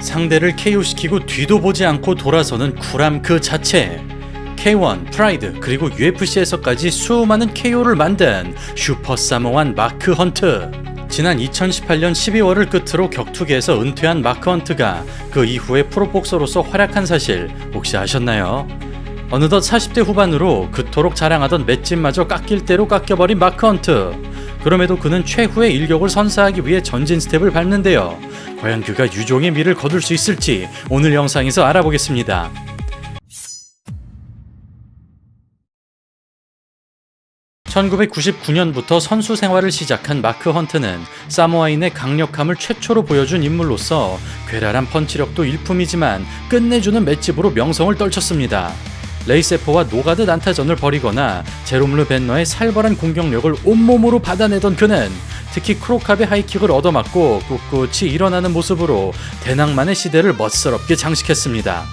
상대를 KO시키고 뒤도 보지 않고 돌아서는 쿨함 그 자체. K1, 프라이드, 그리고 UFC에서까지 수많은 KO를 만든 슈퍼 사모안 마크 헌트. 지난 2018년 12월을 끝으로 격투기에서 은퇴한 마크 헌트가 그 이후에 프로복서로서 활약한 사실 혹시 아셨나요? 어느덧 40대 후반으로 그토록 자랑하던 맷집마저 깎일 대로 깎여버린 마크 헌트. 그럼에도 그는 최후의 일격을 선사하기 위해 전진 스텝을 밟는데요. 과연 그가 유종의 미를 거둘 수 있을지 오늘 영상에서 알아보겠습니다. (1999년부터) 선수 생활을 시작한 마크 헌트는 사모아인의 강력함을 최초로 보여준 인물로서 괴랄한 펀치력도 일품이지만 끝내주는 맷집으로 명성을 떨쳤습니다. 레이세퍼와 노가드 난타전을 벌이거나 제롬 벤너의 살벌한 공격력을 온몸으로 받아내던 그는 특히 크로캅의 하이킥을 얻어맞고 꿋꿋이 일어나는 모습으로 대낙만의 시대를 멋스럽게 장식했습니다.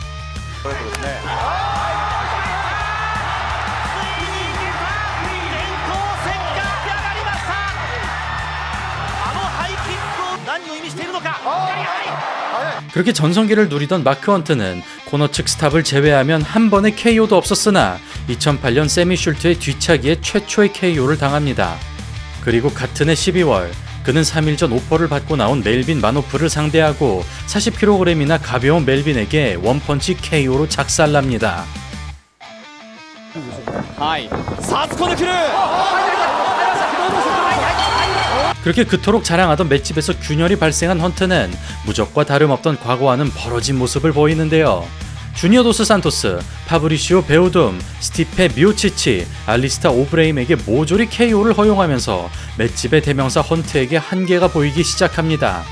그렇게 전성기를 누리던 마크 헌트는 코너 측 스탑을 제외하면 한 번의 KO도 없었으나 2008년 세미 슐트의 뒤차기에 최초의 KO를 당합니다. 그리고 같은 해 12월 그는 3일 전 오퍼를 받고 나온 멜빈 마노프를 상대하고 40kg이나 가벼운 멜빈에게 원펀치 KO로 작살납니다. 그렇게 그토록 자랑하던 맷집에서 균열이 발생한 헌트는 무적과 다름없던 과거와는 벌어진 모습을 보이는데요. 주니어 도스 산토스, 파브리시오 베우둠, 스티페 미오치치, 알리스타 오브레임에게 모조리 KO를 허용하면서 맷집의 대명사 헌트에게 한계가 보이기 시작합니다.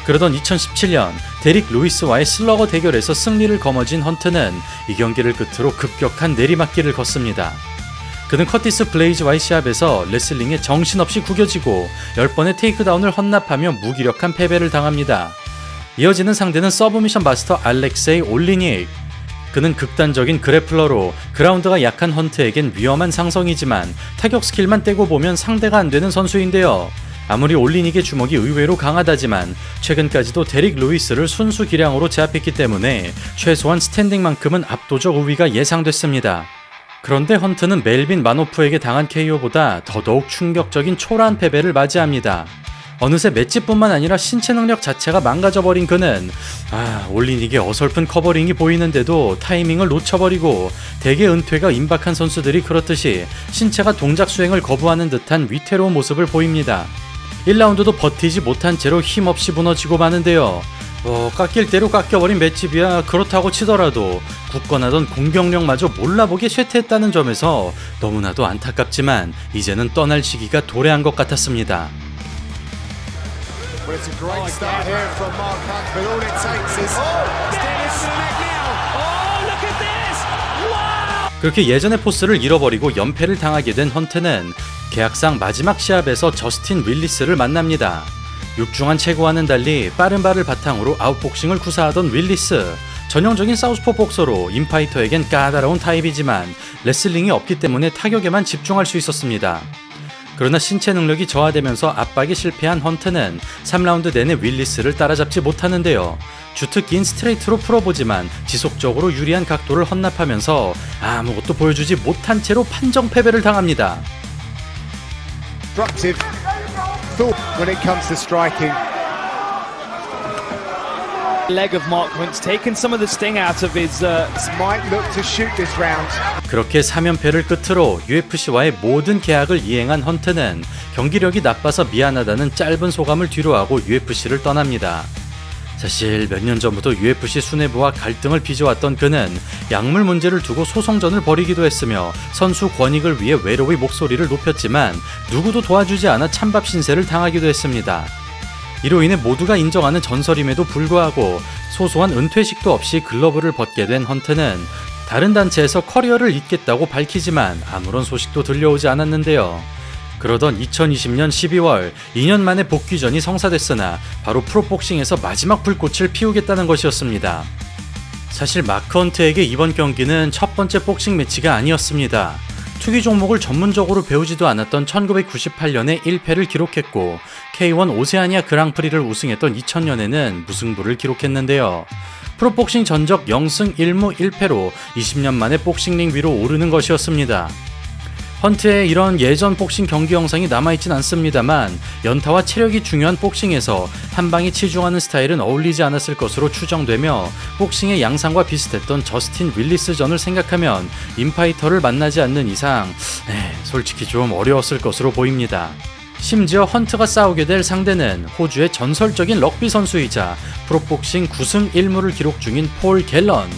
그러던 2017년 데릭 루이스와의 슬러거 대결에서 승리를 거머쥔 헌트는 이 경기를 끝으로 급격한 내리막길을 걷습니다. 그는 커티스 블레이즈와의 시합에서 레슬링에 정신없이 구겨지고 10번의 테이크다운을 헌납하며 무기력한 패배를 당합니다. 이어지는 상대는 서브미션 마스터 알렉세이 올리닉. 그는 극단적인 그래플러로 그라운드가 약한 헌트에겐 위험한 상성이지만 타격 스킬만 떼고 보면 상대가 안 되는 선수인데요. 아무리 올리닉의 주먹이 의외로 강하다지만 최근까지도 데릭 루이스를 순수 기량으로 제압했기 때문에 최소한 스탠딩만큼은 압도적 우위가 예상됐습니다. 그런데 헌트는 멜빈 마노프에게 당한 KO보다 더더욱 충격적인 초라한 패배를 맞이합니다. 어느새 맷집뿐만 아니라 신체 능력 자체가 망가져버린 그는 올리닉의 어설픈 커버링이 보이는데도 타이밍을 놓쳐버리고 대개 은퇴가 임박한 선수들이 그렇듯이 신체가 동작 수행을 거부하는 듯한 위태로운 모습을 보입니다. 1라운드도 버티지 못한 채로 힘없이 무너지고 마는데요. 깎일 대로 깎여버린 맷집이야 그렇다고 치더라도 굳건하던 공격력마저 몰라보게 쇠퇴했다는 점에서 너무나도 안타깝지만 이제는 떠날 시기가 도래한 것 같았습니다. 그렇게 예전의 포스를 잃어버리고 연패를 당하게 된 헌트는 계약상 마지막 시합에서 저스틴 윌리스를 만납니다. 육중한 체구와는 달리 빠른 발을 바탕으로 아웃복싱을 구사하던 윌리스. 전형적인 사우스포 복서로 인파이터에겐 까다로운 타입이지만 레슬링이 없기 때문에 타격에만 집중할 수 있었습니다. 그러나 신체 능력이 저하되면서 압박에 실패한 헌트는 3라운드 내내 윌리스를 따라잡지 못하는데요. 주특기인 스트레이트로 풀어보지만 지속적으로 유리한 각도를 헌납하면서 아무것도 보여주지 못한 채로 판정 패배를 당합니다. When it comes to striking. Leg of Mark Hunt's taken some of the sting out of his Might look to shoot this round. 그렇게 3연패를 끝으로 UFC와의 모든 계약을 이행한 헌트는 경기력이 나빠서 미안하다는 짧은 소감을 뒤로하고 UFC를 떠납니다. 사실 몇 년 전부터 UFC 수뇌부와 갈등을 빚어왔던 그는 약물 문제를 두고 소송전을 벌이기도 했으며 선수 권익을 위해 외로이 목소리를 높였지만 누구도 도와주지 않아 찬밥 신세를 당하기도 했습니다. 이로 인해 모두가 인정하는 전설임에도 불구하고 소소한 은퇴식도 없이 글러브를 벗게 된 헌트는 다른 단체에서 커리어를 잇겠다고 밝히지만 아무런 소식도 들려오지 않았는데요. 그러던 2020년 12월 2년 만에 복귀전이 성사됐으나 바로 프로복싱에서 마지막 불꽃을 피우겠다는 것이었습니다. 사실 마크 헌트에게 이번 경기는 첫 번째 복싱 매치가 아니었습니다. 투기 종목을 전문적으로 배우지도 않았던 1998년에 1패를 기록했고 K1 오세아니아 그랑프리를 우승했던 2000년에는 무승부를 기록했는데요. 프로복싱 전적 0승 1무 1패로 20년 만에 복싱링 위로 오르는 것이었습니다. 헌트의 이런 예전 복싱 경기 영상이 남아있진 않습니다만 연타와 체력이 중요한 복싱에서 한 방에 치중하는 스타일은 어울리지 않았을 것으로 추정되며 복싱의 양상과 비슷했던 저스틴 윌리스전을 생각하면 인파이터를 만나지 않는 이상 솔직히 좀 어려웠을 것으로 보입니다. 심지어 헌트가 싸우게 될 상대는 호주의 전설적인 럭비 선수이자 프로복싱 9승 1무를 기록 중인 폴 갤런.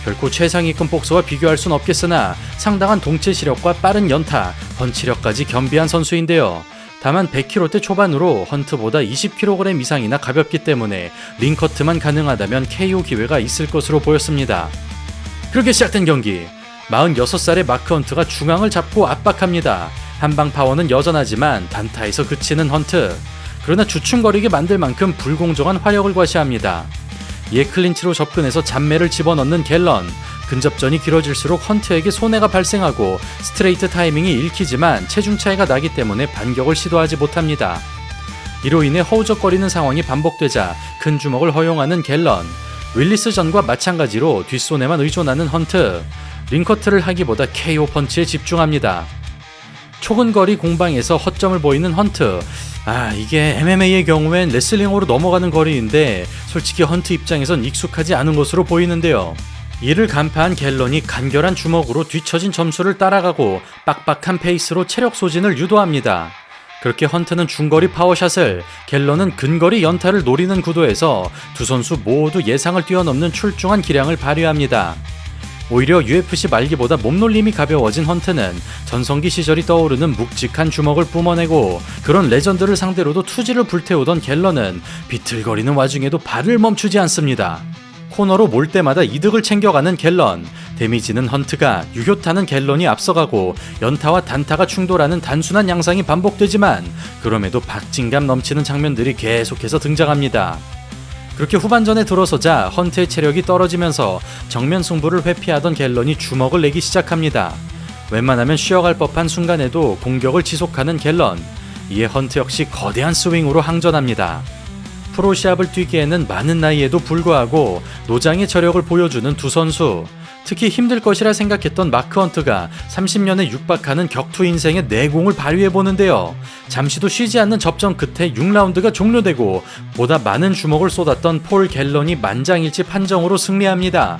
결코 최상위급 복서와 비교할 순 없겠으나 상당한 동체 시력과 빠른 연타, 펀치력까지 겸비한 선수인데요. 다만 100kg대 초반으로 헌트보다 20kg 이상이나 가볍기 때문에 링커트만 가능하다면 KO 기회가 있을 것으로 보였습니다. 그렇게 시작된 경기, 46살의 마크 헌트가 중앙을 잡고 압박합니다. 한방 파워는 여전하지만 단타에서 그치는 헌트. 그러나 주춤거리게 만들 만큼 불공정한 화력을 과시합니다. 이에 클린치로 접근해서 잡매를 집어넣는 갤런. 근접전이 길어질수록 헌트에게 손해가 발생하고 스트레이트 타이밍이 읽히지만 체중 차이가 나기 때문에 반격을 시도하지 못합니다. 이로 인해 허우적거리는 상황이 반복되자 큰 주먹을 허용하는 갤런. 윌리스전과 마찬가지로 뒷손에만 의존하는 헌트. 링커트를 하기보다 KO 펀치에 집중합니다. 초근거리 공방에서 허점을 보이는 헌트. 이게 MMA의 경우엔 레슬링으로 넘어가는 거리인데 솔직히 헌트 입장에선 익숙하지 않은 것으로 보이는데요. 이를 간파한 갤런이 간결한 주먹으로 뒤처진 점수를 따라가고 빡빡한 페이스로 체력 소진을 유도합니다. 그렇게 헌트는 중거리 파워샷을, 갤런은 근거리 연타를 노리는 구도에서 두 선수 모두 예상을 뛰어넘는 출중한 기량을 발휘합니다. 오히려 UFC 말기보다 몸놀림이 가벼워진 헌트는 전성기 시절이 떠오르는 묵직한 주먹을 뿜어내고 그런 레전드를 상대로도 투지를 불태우던 갤런은 비틀거리는 와중에도 발을 멈추지 않습니다. 코너로 몰 때마다 이득을 챙겨가는 갤런. 데미지는 헌트가, 유효타는 갤런이 앞서가고 연타와 단타가 충돌하는 단순한 양상이 반복되지만 그럼에도 박진감 넘치는 장면들이 계속해서 등장합니다. 그렇게 후반전에 들어서자 헌트의 체력이 떨어지면서 정면 승부를 회피하던 갤런이 주먹을 내기 시작합니다. 웬만하면 쉬어갈 법한 순간에도 공격을 지속하는 갤런. 이에 헌트 역시 거대한 스윙으로 항전합니다. 프로 시합을 뛰기에는 많은 나이에도 불구하고 노장의 저력을 보여주는 두 선수. 특히 힘들 것이라 생각했던 마크 헌트가 30년에 육박하는 격투 인생의 내공을 발휘해보는데요. 잠시도 쉬지 않는 접전 끝에 6라운드가 종료되고 보다 많은 주먹을 쏟았던 폴 갤런이 만장일치 판정으로 승리합니다.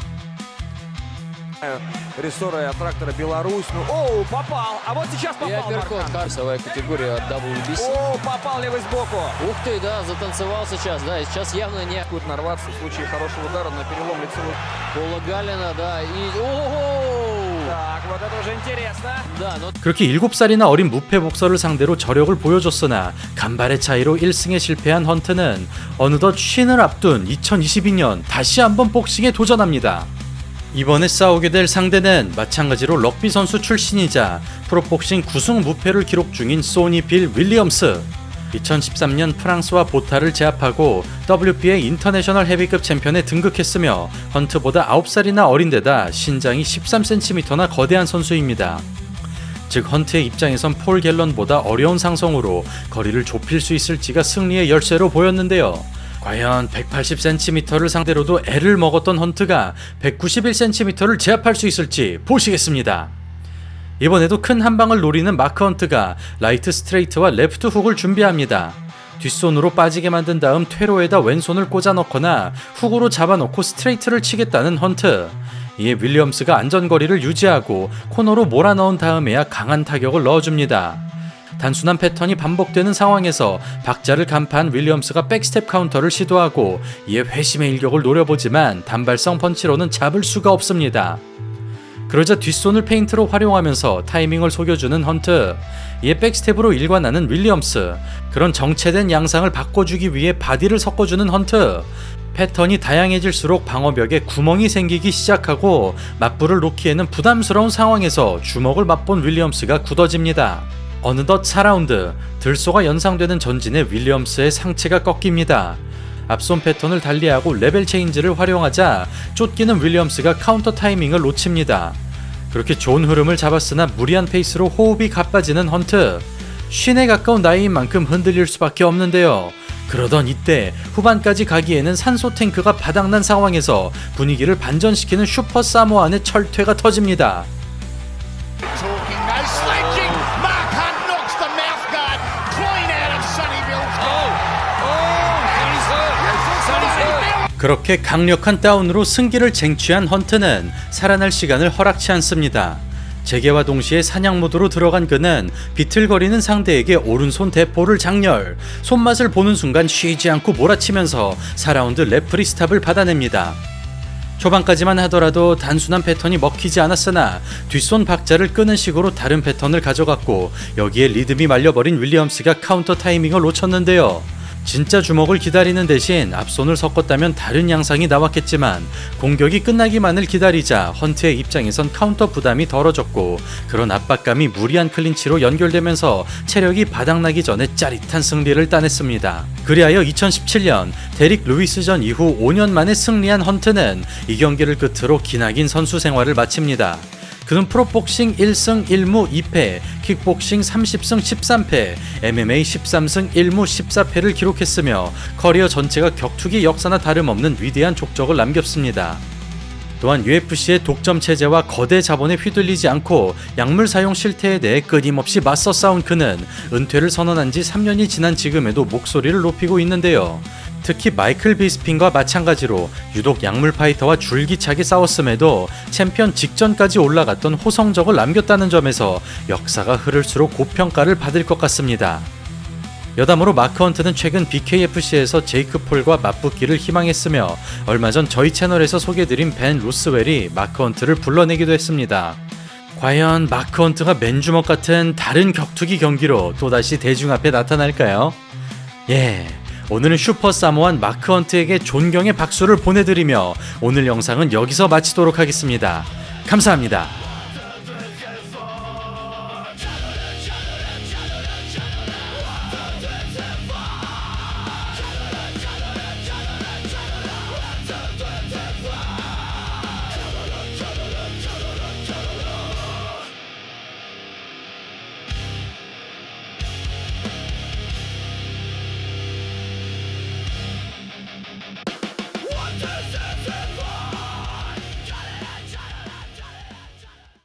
Рессора от трактора Беларусь. Оу, попал! А вот сейчас попал. И апперкот, весовая категория WBC. О, попал левый сбоку. Ух ты, да, затанцевал сейчас, да, и сейчас явно не... Будет нарваться в случае хорошего удара на перелом лицевой. Пола Галина, да, и... О-о-о! Так, вот это уже интересно. Да, но... 그렇게 7살이나 어린 무패 복서를 상대로 저력을 보여줬으나 간발의 차이로 1승에 실패한 헌트는 어느덧 쉰을 앞둔 2022년 다시 한번 복싱에 도전합니다. 이번에 싸우게 될 상대는 마찬가지로 럭비 선수 출신이자 프로복싱 9승 무패를 기록 중인 소니 빌 윌리엄스. 2013년 프랑스와 보타를 제압하고 WBA 인터내셔널 헤비급 챔피언에 등극했으며 헌트보다 9살이나 어린 데다 신장이 13cm나 거대한 선수입니다. 즉 헌트의 입장에선 폴 갤런보다 어려운 상성으로 거리를 좁힐 수 있을지가 승리의 열쇠로 보였는데요. 과연 180cm를 상대로도 애를 먹었던 헌트가 191cm를 제압할 수 있을지 보시겠습니다. 이번에도 큰 한방을 노리는 마크 헌트가 라이트 스트레이트와 레프트 훅을 준비합니다. 뒷손으로 빠지게 만든 다음 퇴로에다 왼손을 꽂아 넣거나 훅으로 잡아놓고 스트레이트를 치겠다는 헌트. 이에 윌리엄스가 안전거리를 유지하고 코너로 몰아넣은 다음에야 강한 타격을 넣어줍니다. 단순한 패턴이 반복되는 상황에서 박자를 간파한 윌리엄스가 백스텝 카운터를 시도하고 이에 회심의 일격을 노려보지만 단발성 펀치로는 잡을 수가 없습니다. 그러자 뒷손을 페인트로 활용하면서 타이밍을 속여주는 헌트. 이에 백스텝으로 일관하는 윌리엄스. 그런 정체된 양상을 바꿔주기 위해 바디를 섞어주는 헌트. 패턴이 다양해질수록 방어벽에 구멍이 생기기 시작하고 맞불을 놓기에는 부담스러운 상황에서 주먹을 맛본 윌리엄스가 굳어집니다. 어느덧 4라운드, 들소가 연상되는 전진에 윌리엄스의 상체가 꺾입니다. 앞손 패턴을 달리하고 레벨 체인지를 활용하자 쫓기는 윌리엄스가 카운터 타이밍을 놓칩니다. 그렇게 좋은 흐름을 잡았으나 무리한 페이스로 호흡이 가빠지는 헌트. 50에 가까운 나이인 만큼 흔들릴 수밖에 없는데요. 그러던 이때 후반까지 가기에는 산소 탱크가 바닥난 상황에서 분위기를 반전시키는 슈퍼 사모안의 철퇴가 터집니다. Talking, no sledging. Mark Hunt knocks the mouth guard clean out of Sonny Bill's goal. 그렇게 강력한 다운으로 승기를 쟁취한 헌트는 살아날 시간을 허락치 않습니다. 재개와 동시에 사냥 모드로 들어간 그는 비틀거리는 상대에게 오른손 대포를 장렬, 손맛을 보는 순간 쉬지 않고 몰아치면서 4라운드 레프리 스탑을 받아냅니다. 초반까지만 하더라도 단순한 패턴이 먹히지 않았으나 뒷손 박자를 끄는 식으로 다른 패턴을 가져갔고 여기에 리듬이 말려버린 윌리엄스가 카운터 타이밍을 놓쳤는데요. 진짜 주먹을 기다리는 대신 앞손을 섞었다면 다른 양상이 나왔겠지만 공격이 끝나기만을 기다리자 헌트의 입장에선 카운터 부담이 덜어졌고 그런 압박감이 무리한 클린치로 연결되면서 체력이 바닥나기 전에 짜릿한 승리를 따냈습니다. 그리하여 2017년 데릭 루이스전 이후 5년 만에 승리한 헌트는 이 경기를 끝으로 기나긴 선수 생활을 마칩니다. 그는 프로복싱 1승 1무 2패, 킥복싱 30승 13패, MMA 13승 1무 14패를 기록했으며 커리어 전체가 격투기 역사나 다름없는 위대한 족적을 남겼습니다. 또한 UFC의 독점 체제와 거대 자본에 휘둘리지 않고 약물 사용 실태에 대해 끊임없이 맞서 싸운 그는 은퇴를 선언한 지 3년이 지난 지금에도 목소리를 높이고 있는데요. 특히 마이클 비스핀과 마찬가지로 유독 약물 파이터와 줄기차게 싸웠음에도 챔피언 직전까지 올라갔던 호성적을 남겼다는 점에서 역사가 흐를수록 고평가를 받을 것 같습니다. 여담으로 마크 헌트는 최근 BKFC에서 제이크 폴과 맞붙기를 희망했으며 얼마 전 저희 채널에서 소개드린 벤 로스웰이 마크 헌트를 불러내기도 했습니다. 과연 마크 헌트가 맨주먹 같은 다른 격투기 경기로 또다시 대중 앞에 나타날까요? 오늘은 슈퍼 사모안 마크 헌트에게 존경의 박수를 보내드리며 오늘 영상은 여기서 마치도록 하겠습니다. 감사합니다.